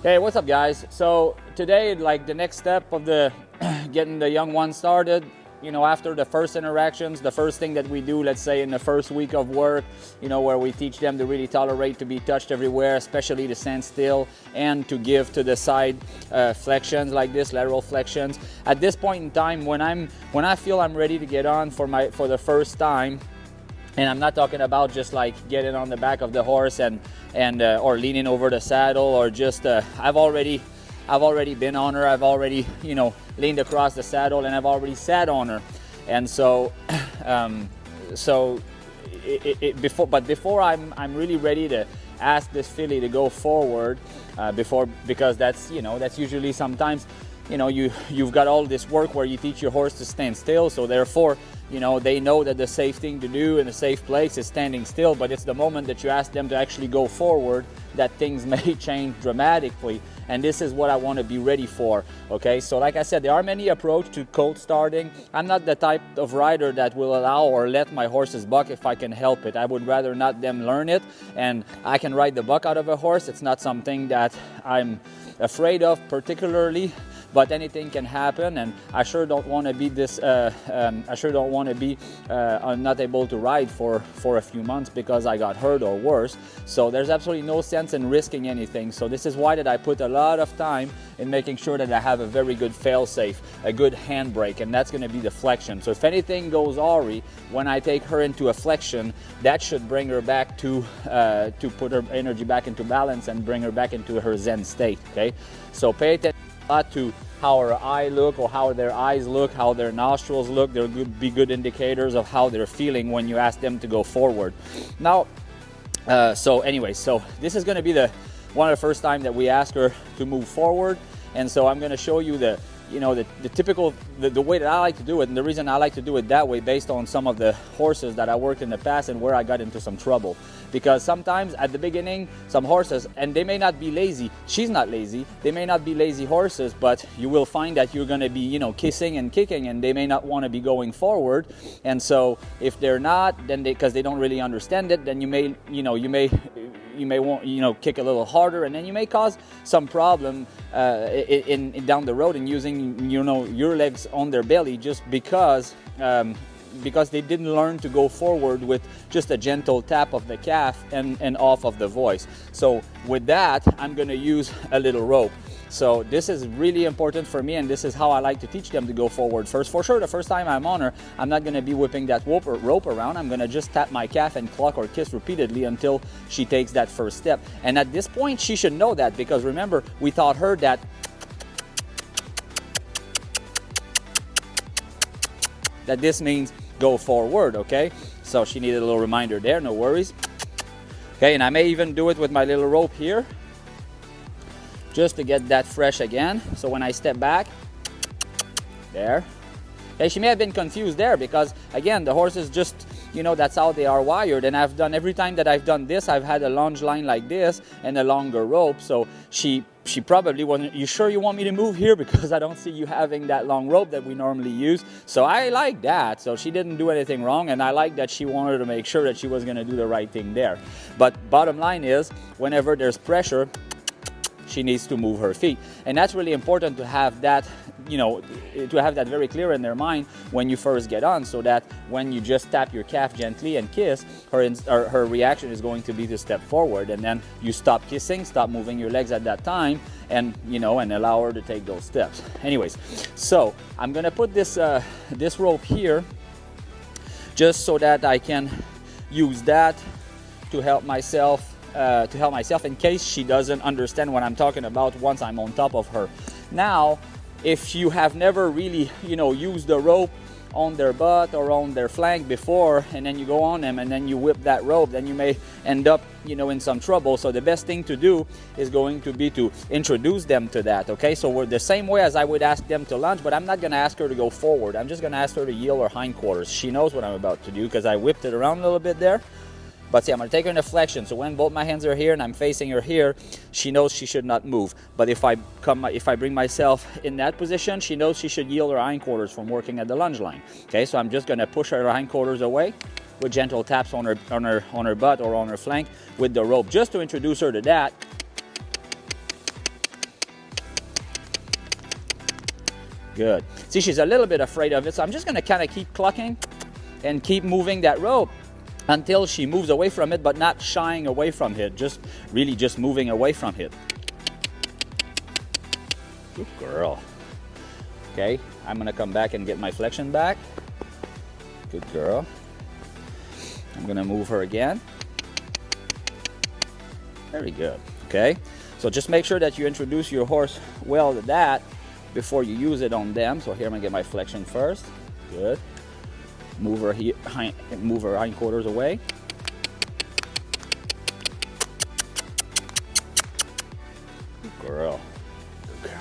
Hey, what's up guys? So today, like the next step of the getting the young one started, you know, after the first interactions, the first thing that we do, let's say in the first week of work, you know, where we teach them to really tolerate to be touched everywhere, especially to stand still and to give to the side flexions like this, lateral flexions. At this point in time, when I feel I'm ready to get on for the first time, and I'm not talking about just like getting on the back of the horse and or leaning over the saddle, or just I've already been on her. I've already, you know, leaned across the saddle and I've already sat on her. And so before I'm really ready to ask this filly to go forward, because that's, you know, that's usually sometimes, you know, you've got all this work where you teach your horse to stand still, so therefore, you know, they know that the safe thing to do in a safe place is standing still, but it's the moment that you ask them to actually go forward that things may change dramatically, and this is what I want to be ready for. Okay, so like I said, there are many approaches to colt starting. I'm not the type of rider that will allow or let my horses buck if I can help it. I would rather not them learn it, and I can ride the buck out of a horse. It's not something that I'm afraid of particularly, but anything can happen, and I sure don't want to be not able to ride for a few months because I got hurt or worse. So there's absolutely no sense in risking anything. So this is why that I put a lot of time in making sure that I have a very good fail-safe, a good handbrake, and that's going to be the flexion. So if anything goes awry when I take her into a flexion, that should bring her back to put her energy back into balance and bring her back into her zen state. Okay, so pay attention a lot to how her eye look, or how their eyes look, how their nostrils look. They'll be good indicators of how they're feeling when you ask them to go forward. Now, so this is going to be one of the first time that we ask her to move forward, and so I'm going to show you the typical way that I like to do it, and the reason I like to do it that way based on some of the horses that I worked in the past and where I got into some trouble. Because sometimes at the beginning, some horses, and they may not be lazy, she's not lazy, they may not be lazy horses, but you will find that you're going to be, you know, kissing and kicking, and they may not want to be going forward. And so if they're not, then because they don't really understand it, then you may want, you know, kick a little harder, and then you may cause some problem in down the road in using, you know, your legs on their belly, just because they didn't learn to go forward with just a gentle tap of the calf and off of the voice. So with that, I'm going to use a little rope. So this is really important for me, and this is how I like to teach them to go forward first. For sure, the first time I'm on her, I'm not going to be whipping that rope around. I'm going to just tap my calf and cluck or kiss repeatedly until she takes that first step. And at this point, she should know that, because remember, we taught her that this means go forward. Okay, so she needed a little reminder there, no worries. Okay, and I may even do it with my little rope here, just to get that fresh again. So when I step back, there. Okay, she may have been confused there, because again, the horse is just, you know, that's how they are wired. And every time that I've done this, I've had a lunge line like this and a longer rope. So she probably wasn't, you sure you want me to move here? Because I don't see you having that long rope that we normally use. So I like that. So she didn't do anything wrong, and I like that she wanted to make sure that she was going to do the right thing there. But bottom line is, whenever there's pressure, she needs to move her feet. And that's really important to have that, you know, to have that very clear in their mind when you first get on, so that when you just tap your calf gently and kiss, her reaction is going to be to step forward, and then you stop kissing, stop moving your legs at that time, and, you know, and allow her to take those steps. Anyways, so I'm gonna put this this rope here just so that I can use that to help myself in case she doesn't understand what I'm talking about once I'm on top of her. Now, if you have never really, you know, used the rope on their butt or on their flank before, and then you go on them and then you whip that rope, then you may end up, you know, in some trouble. So the best thing to do is going to be to introduce them to that. Okay, so we're the same way as I would ask them to lunge, but I'm not going to ask her to go forward. I'm just going to ask her to yield her hindquarters. She knows what I'm about to do because I whipped it around a little bit there. But see, I'm going to take her in a flexion. So when both my hands are here and I'm facing her here, she knows she should not move. But if I bring myself in that position, she knows she should yield her hindquarters from working at the lunge line. Okay, so I'm just going to push her hindquarters away with gentle taps on her butt or on her flank with the rope, just to introduce her to that. Good. See, she's a little bit afraid of it, so I'm just gonna kind of keep clucking and keep moving that rope until she moves away from it, but not shying away from it, just really just moving away from it. Good girl. Okay, I'm gonna come back and get my flexion back. Good girl. I'm gonna move her again. Very good. Okay, so just make sure that you introduce your horse well to that before you use it on them. So here I'm gonna get my flexion first. Good. Move her move her hindquarters away. Good girl. Good girl.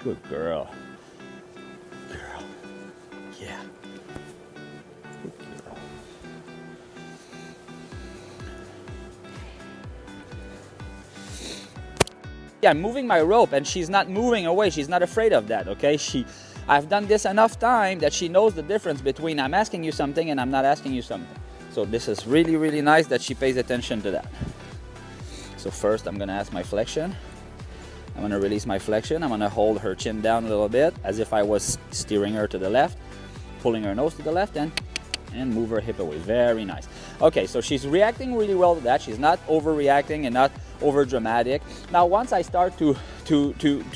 Good girl. Girl. Yeah. Good girl. Yeah, I'm moving my rope and she's not moving away. She's not afraid of that, okay? I've done this enough time that she knows the difference between I'm asking you something and I'm not asking you something. So this is really, really nice that she pays attention to that. So first I'm gonna ask my flexion. I'm gonna release my flexion. I'm gonna hold her chin down a little bit as if I was steering her to the left, pulling her nose to the left and move her hip away. Very nice. Okay, so she's reacting really well to that. She's not overreacting and not over dramatic. Now once I start to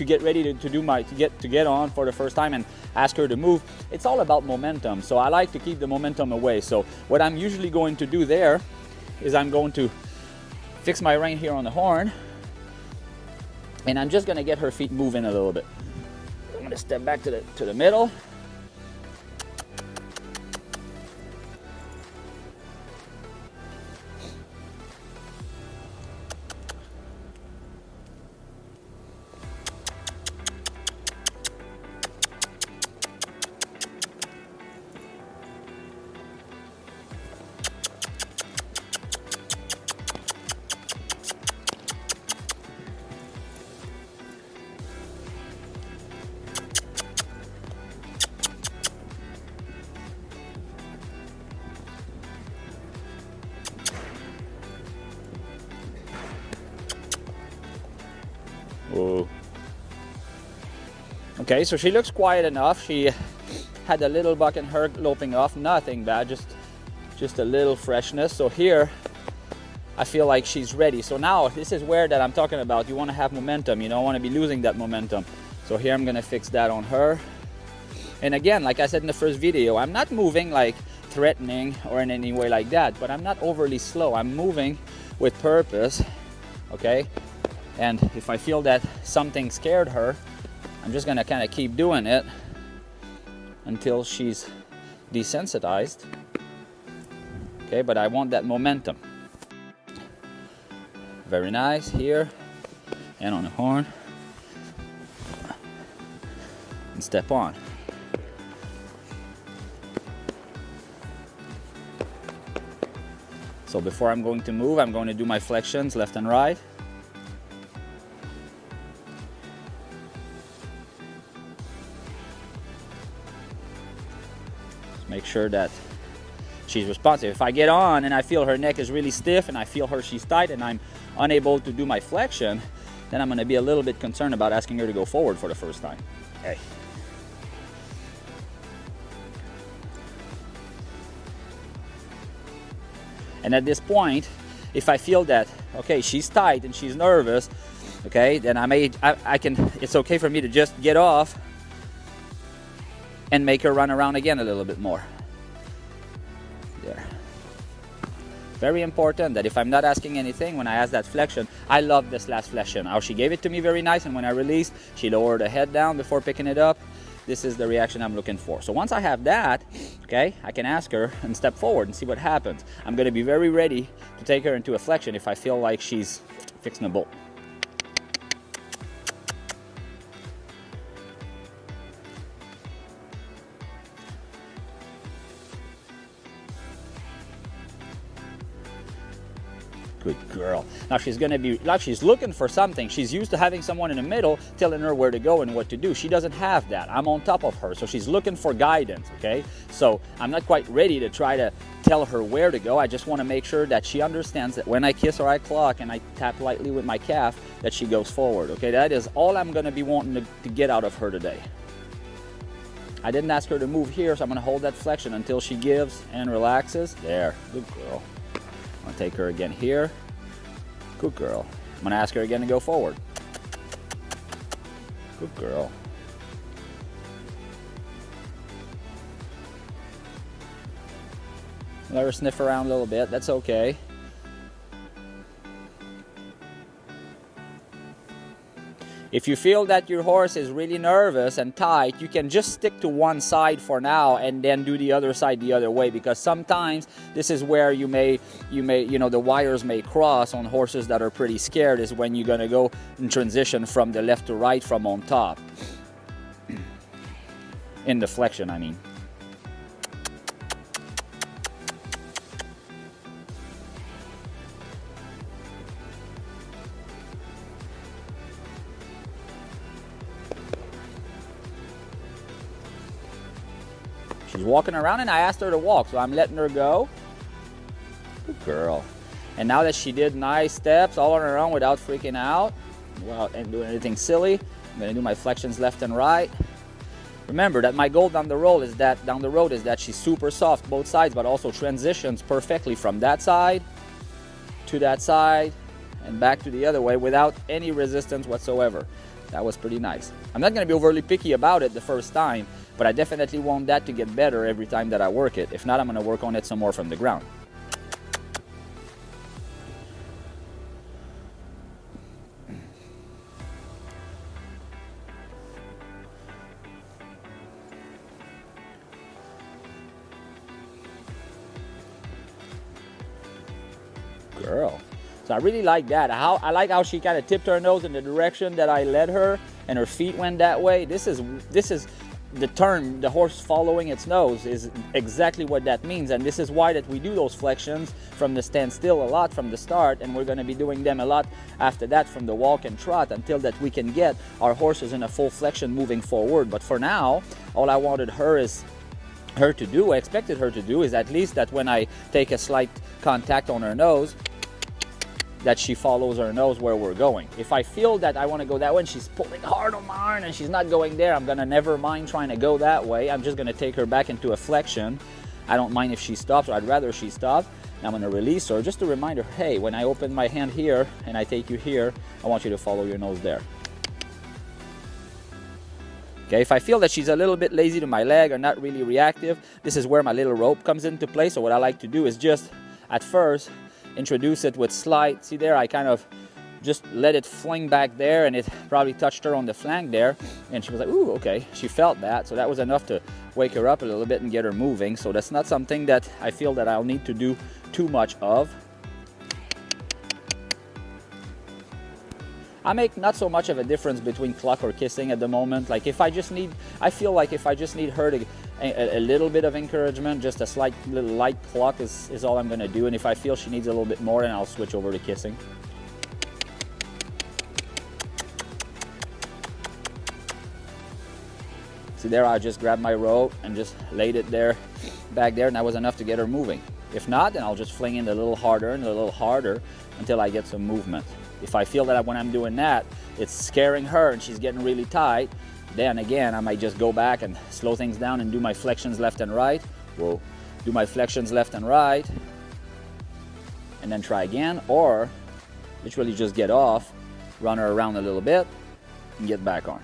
get ready to get on for the first time and ask her to move, it's all about momentum. So I like to keep the momentum away. So what I'm usually going to do there is I'm going to fix my rein here on the horn and I'm just gonna get her feet moving a little bit. I'm gonna step back to the middle. Whoa. Okay, so she looks quiet enough. She had a little buck in her loping off, nothing bad, just a little freshness. So here, I feel like she's ready. So now, this is where that I'm talking about. You want to have momentum. You don't want to be losing that momentum. So here I'm gonna fix that on her. And again, like I said in the first video, I'm not moving like threatening or in any way like that, but I'm not overly slow. I'm moving with purpose, okay? And if I feel that something scared her, I'm just gonna kind of keep doing it until she's desensitized. Okay, but I want that momentum. Very nice here, and on the horn, and step on. So before I'm going to move, I'm going to do my flexions left and right. Make sure that she's responsive. If I get on and I feel her neck is really stiff and I feel she's tight and I'm unable to do my flexion, then I'm going to be a little bit concerned about asking her to go forward for the first time. Okay. And at this point, if I feel that, okay, she's tight and she's nervous, okay, then I can, it's okay for me to just get off and make her run around again a little bit more. There. Very important that if I'm not asking anything, when I ask that flexion, I love this last flexion. How she gave it to me very nice, and when I released, she lowered her head down before picking it up. This is the reaction I'm looking for. So once I have that, okay, I can ask her and step forward and see what happens. I'm gonna be very ready to take her into a flexion if I feel like she's fixing a bolt. Good girl. Now she's gonna be, like, she's looking for something. She's used to having someone in the middle telling her where to go and what to do. She doesn't have that. I'm on top of her, so she's looking for guidance, okay? So I'm not quite ready to try to tell her where to go. I just want to make sure that she understands that when I kiss or I cluck and I tap lightly with my calf, that she goes forward, okay? That is all I'm gonna be wanting to get out of her today. I didn't ask her to move here, so I'm gonna hold that flexion until she gives and relaxes. There, good girl. I'm gonna take her again here. Good girl. I'm gonna ask her again to go forward. Good girl. Let her sniff around a little bit. That's okay. If you feel that your horse is really nervous and tight, you can just stick to one side for now and then do the other side the other way, because sometimes this is where you know, the wires may cross on horses that are pretty scared, is when you're gonna go and transition from the left to right from on top. In the flexion, I mean. She's walking around and I asked her to walk, so I'm letting her go. Good girl. And now that she did nice steps all on her own without freaking out, without doing anything silly, I'm gonna do my flexions left and right. Remember that my goal down the road is that she's super soft both sides, but also transitions perfectly from that side to that side and back to the other way without any resistance whatsoever. That was pretty nice. I'm not gonna be overly picky about it the first time, but I definitely want that to get better every time that I work it. If not, I'm gonna work on it some more from the ground. Girl. So I really like that. I like how she kind of tipped her nose in the direction that I led her, and her feet went that way. This is the term, the horse following its nose, is exactly what that means. And this is why that we do those flexions from the standstill a lot from the start, and we're going to be doing them a lot after that from the walk and trot, until that we can get our horses in a full flexion moving forward. But for now, all I wanted I expected her to do is at least that when I take a slight contact on her nose, that she follows her nose where we're going. If I feel that I want to go that way and she's pulling hard on my arm and she's not going there, I'm gonna never mind trying to go that way. I'm just gonna take her back into a flexion. I don't mind if she stops, or I'd rather she stops. I'm gonna release her, just to remind her, hey, when I open my hand here and I take you here, I want you to follow your nose there. Okay, if I feel that she's a little bit lazy to my leg or not really reactive, this is where my little rope comes into play. So what I like to do is just, at first, introduce it with slight, see there, I kind of just let it fling back there, and it probably touched her on the flank there, and she was like, ooh, okay, she felt that, so that was enough to wake her up a little bit and get her moving. So that's not something that I feel that I'll need to do too much of. I make not so much of a difference between cluck or kissing at the moment. Like I feel like if I just need her to a little bit of encouragement, just a slight little light cluck is all I'm gonna do. And if I feel she needs a little bit more, then I'll switch over to kissing. See there, I just grabbed my rope and just laid it there, back there, and that was enough to get her moving. If not, then I'll just fling in a little harder and a little harder until I get some movement. If I feel that when I'm doing that, it's scaring her and she's getting really tight, then again, I might just go back and slow things down and do my flexions left and right. Whoa. Do my flexions left and right, and then try again, or literally just get off, run her around a little bit, and get back on.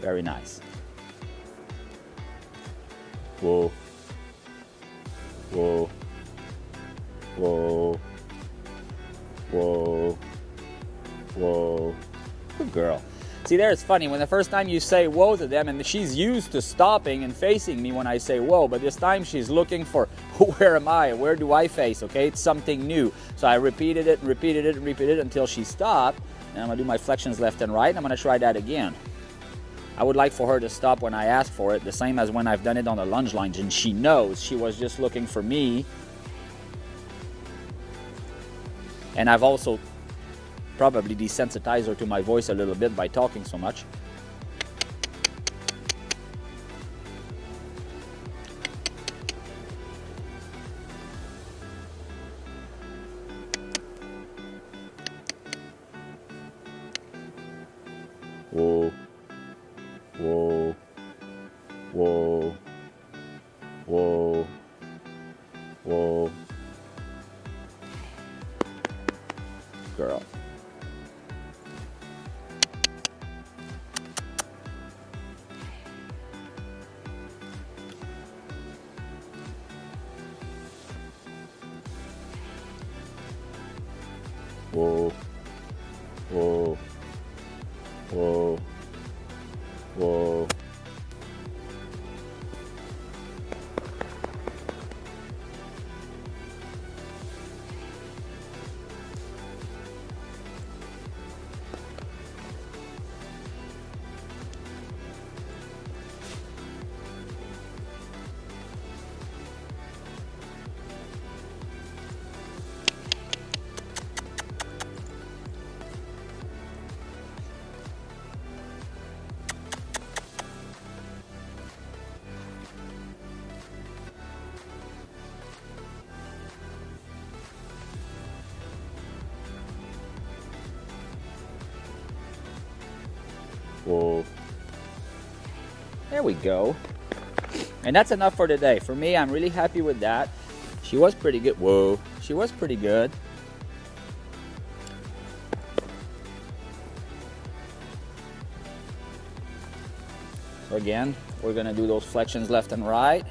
Very nice. Whoa. Whoa. Whoa. Whoa. Whoa. Good girl. See, there it's funny. When the first time you say whoa to them, and she's used to stopping and facing me when I say whoa, but this time she's looking for where am I? Where do I face? Okay, it's something new. So I repeated it, repeated it, repeated it until she stopped. And I'm going to do my flexions left and right. And I'm going to try that again. I would like for her to stop when I ask for it, the same as when I've done it on the lunge lines. And she knows she was just looking for me. And I've also probably desensitized her to my voice a little bit by talking so much. Whoa, whoa, whoa, whoa, whoa. Girl. Whoa, whoa, whoa, whoa. Whoa. There we go. And that's enough for today. For me, I'm really happy with that. She was pretty good. Whoa. She was pretty good. So again, we're going to do those flexions left and right.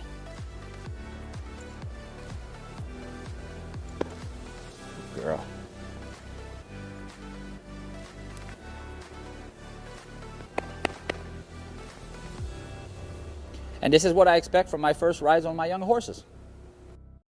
Girl. And this is what I expect from my first rides on my young horses.